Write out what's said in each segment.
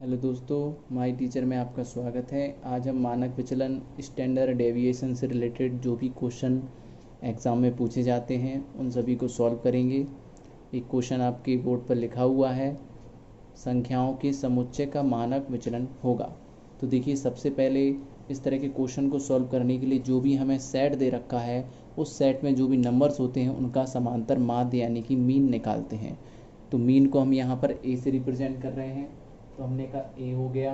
Hello दोस्तों, my teacher में आपका स्वागत है। आज हम मानक विचलन, स्टैंडर्ड डेविएशन से रिलेटेड जो भी क्वेश्चन एग्ज़ाम में पूछे जाते हैं उन सभी को सॉल्व करेंगे। एक क्वेश्चन आपके बोर्ड पर लिखा हुआ है, संख्याओं के समुच्चय का मानक विचलन होगा। तो देखिए, सबसे पहले इस तरह के क्वेश्चन को सॉल्व करने के लिए जो भी हमें सेट दे रखा है उस सेट में जो भी नंबर्स होते हैं उनका समांतर माध्य यानी कि मीन निकालते हैं। तो मीन को हम यहाँ पर ए से रिप्रेजेंट कर रहे हैं, तो हमने कहा ए हो गया।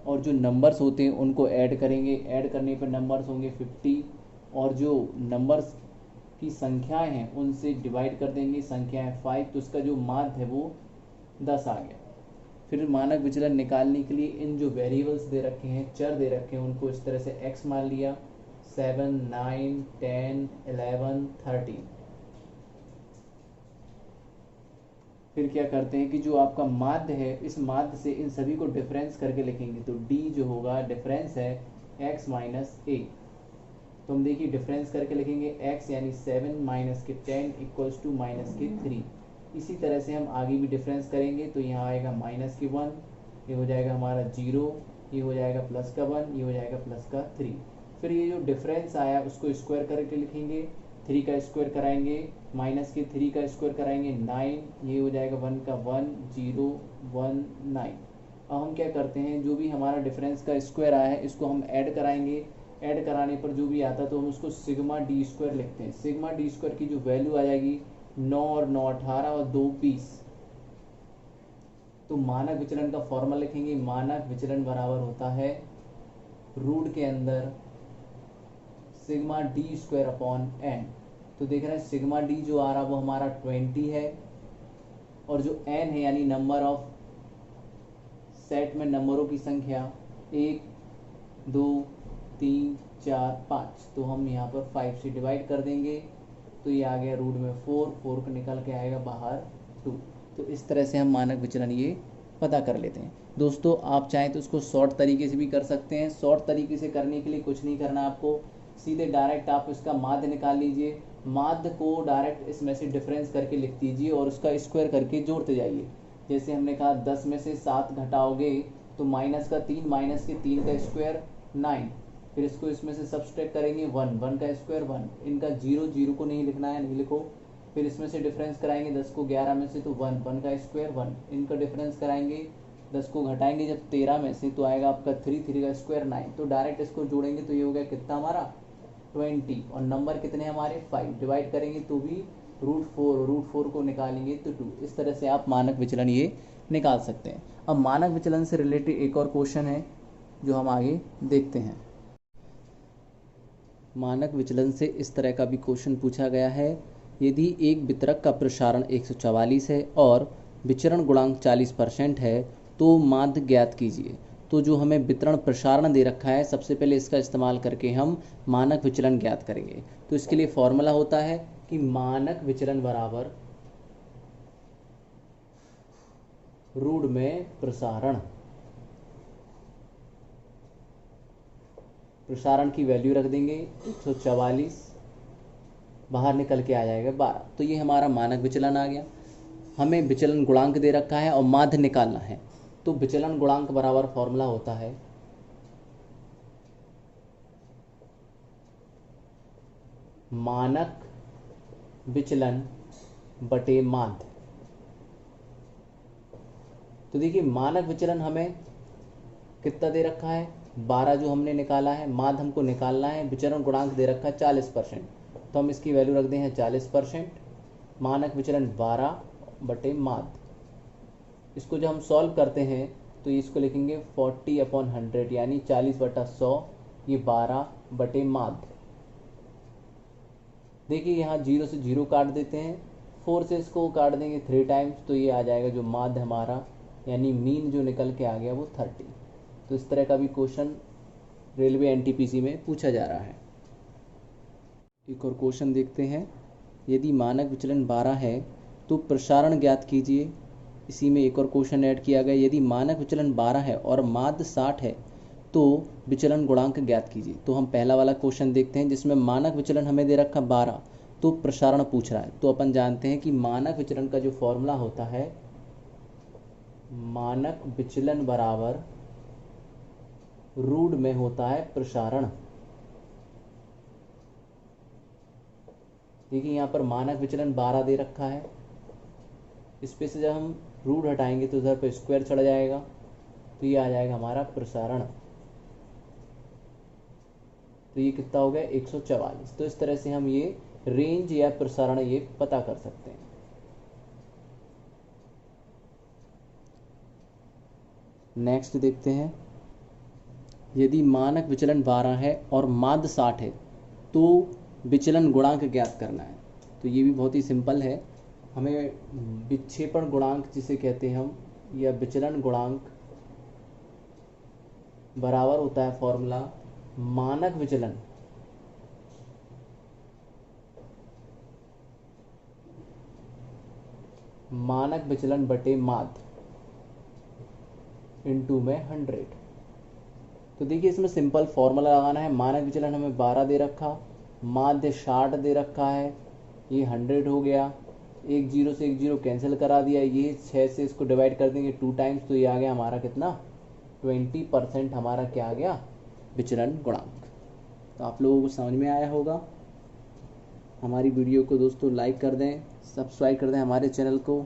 और जो नंबर्स होते हैं उनको ऐड करेंगे, ऐड करने पर नंबर्स होंगे 50, और जो नंबर्स की संख्याएं हैं उनसे डिवाइड कर देंगे, संख्याएं 5, तो इसका जो माध्य है वो 10 आ गया। फिर मानक विचलन निकालने के लिए इन जो वेरिएबल्स दे रखे हैं, चर दे रखे हैं, उनको इस तरह से x मान लिया, 7, 9, 10, 11, 13। फिर क्या करते हैं कि जो आपका माध्य है, इस माध्य से इन सभी को डिफरेंस करके लिखेंगे। तो d जो होगा डिफरेंस है x माइनस ए। तो हम देखिए डिफरेंस करके लिखेंगे x यानी 7 माइनस के 10 इक्वल्स टू माइनस के 3। इसी तरह से हम आगे भी डिफरेंस करेंगे, तो यहाँ आएगा माइनस के 1, ये हो जाएगा हमारा 0, ये हो जाएगा प्लस का 1, ये हो जाएगा प्लस का 3। फिर ये जो डिफरेंस आया उसको स्क्वायर करके लिखेंगे, 3 का स्क्वायर कराएंगे, माइनस के 3 का स्क्वायर कराएंगे 9, ये हो जाएगा 1 का 1, 0, 1, 9। अब हम क्या करते हैं, जो भी हमारा डिफरेंस का स्क्वायर आया है इसको हम ऐड कराएंगे, ऐड कराने पर जो भी आता है तो हम उसको सिग्मा डी स्क्वायर लिखते हैं। सिग्मा डी स्क्वायर की जो वैल्यू आ जाएगी 9 और 9 18 और 2 20। तो मानक विचलन का फॉर्मूला लिखेंगे, मानक विचलन बराबर होता है रूट के अंदर sigma d square upon n. तो देख रहे हैं सिग्मा डी जो आ रहा वो हमारा 20 है, और जो एन है यानी नंबर ऑफ सेट में नंबरों की संख्या 1, 2, 3, 4, 5, तो हम यहाँ पर 5 से डिवाइड कर देंगे, तो ये आ गया रूट में 4 को निकल के आएगा बाहर 2। तो इस तरह से हम मानक विचलन ये पता कर लेते हैं। दोस्तों, आप चाहें तो उसको शॉर्ट तरीके से भी कर सकते हैं। शॉर्ट तरीके से करने के लिए कुछ नहीं करना आपको, सीधे डायरेक्ट आप इसका माध्य निकाल लीजिए, माध्य को डायरेक्ट इसमें से डिफरेंस करके लिख दीजिए और उसका स्क्वायर करके जोड़ते जाइए। जैसे हमने कहा 10 में से 7 घटाओगे तो माइनस का 3, माइनस के 3 का स्क्वायर 9, फिर इसको इसमें से सब्सट्रैक्ट करेंगे 1, 1 का स्क्वायर 1, इनका 0, 0 को नहीं लिखना है, नहीं लिखो। फिर इसमें से डिफरेंस कराएंगे 10 को 11 में से, तो 1, 1 का स्क्वायर 1, इनका डिफरेंस कराएंगे 10 को घटाएंगे जब 13 में से, तो आएगा आपका 3, 3 का स्क्वायर 9। तो डायरेक्ट इसको जोड़ेंगे तो ये हो गया कितना हमारा 20, और नंबर कितने हमारे 5, डिवाइड करेंगे तो भी रूट 4 को निकालेंगे तो 2। इस तरह से आप मानक विचलन ये निकाल सकते हैं। अब मानक विचलन से रिलेटेड एक और क्वेश्चन है जो हम आगे देखते हैं। मानक विचलन से इस तरह का भी क्वेश्चन पूछा गया है, यदि एक वितरक का प्रसारण 144 है और विचरण गुणांक 40% है तो माध्य ज्ञात कीजिए। तो जो हमें वितरण प्रसारण दे रखा है, सबसे पहले इसका इस्तेमाल करके हम मानक विचलन ज्ञात करेंगे। तो इसके लिए फॉर्मूला होता है कि मानक विचलन बराबर रूट में प्रसारण। प्रसारण की वैल्यू रख देंगे 144, बाहर निकल के आ जाएगा 12। तो ये हमारा मानक विचलन आ गया। हमें विचलन गुणांक दे रखा है और माध्य निकालना है, तो विचलन गुणांक बराबर फॉर्मूला होता है मानक विचलन बटे माध्य। तो देखिए मानक विचलन हमें कितना दे रखा है 12 जो हमने निकाला है, माध्य हमको निकालना है, विचलन गुणांक दे रखा है 40%, तो हम इसकी वैल्यू रख दें 40%। मानक विचलन 12 बटे माध्य। इसको जब हम सॉल्व करते हैं तो इसको लिखेंगे 40/100 यानी 40/100, ये 12 बटे माध्य। देखिए यहाँ 0 से 0 काट देते हैं, 4 से इसको काट देंगे 3 टाइम्स, तो ये आ जाएगा जो माध्य हमारा यानी मीन जो निकल के आ गया वो 30। तो इस तरह का भी क्वेश्चन रेलवे एनटीपीसी में पूछा जा रहा है। एक और क्वेश्चन देखते हैं, यदि मानक विचलन 12 है तो प्रसारण ज्ञात कीजिए। इसी में एक और क्वेश्चन ऐड किया गया, यदि मानक विचलन 12 है और माध्य 60 है तो विचलन गुणांक ज्ञात कीजिए। तो हम पहला वाला क्वेश्चन देखते हैं जिसमें मानक विचलन हमें दे रखा 12, तो प्रसारण पूछ रहा है। तो अपन जानते हैं कि मानक विचलन का जो फॉर्मूला होता है मानक विचलन बराबर रूट में होता है प्रसारण। देखिए यहाँ पर मानक विचलन 12 दे रखा है, इस पे से जब हम रूट हटाएंगे तो उधर पे स्क्वायर चढ़ जाएगा, तो ये आ जाएगा हमारा प्रसारण। तो ये कितना हो गया 144। तो इस तरह से हम ये रेंज या प्रसारण ये पता कर सकते हैं। नेक्स्ट देखते हैं, यदि मानक विचलन 12 है और माध्य 60 है तो विचलन गुणांक ज्ञात करना है। तो ये भी बहुत ही सिंपल है, हमें विक्षेपण गुणांक जिसे कहते हैं हम, या विचलन गुणांक बराबर होता है फॉर्मूला मानक विचलन बटे माध्य इनटू में 100। तो देखिए इसमें सिंपल फॉर्मूला लगाना है। मानक विचलन हमें 12 दे रखा, माध्य 60 दे रखा है, ये 100 हो गया। एक जीरो से एक जीरो कैंसिल करा दिया, ये 6 से इसको डिवाइड कर देंगे 2 टाइम्स, तो ये आ गया हमारा कितना 20% हमारा क्या आ गया विचलन गुणांक। तो आप लोगों को समझ में आया होगा। हमारी वीडियो को दोस्तों लाइक कर दें, सब्सक्राइब कर दें हमारे चैनल को।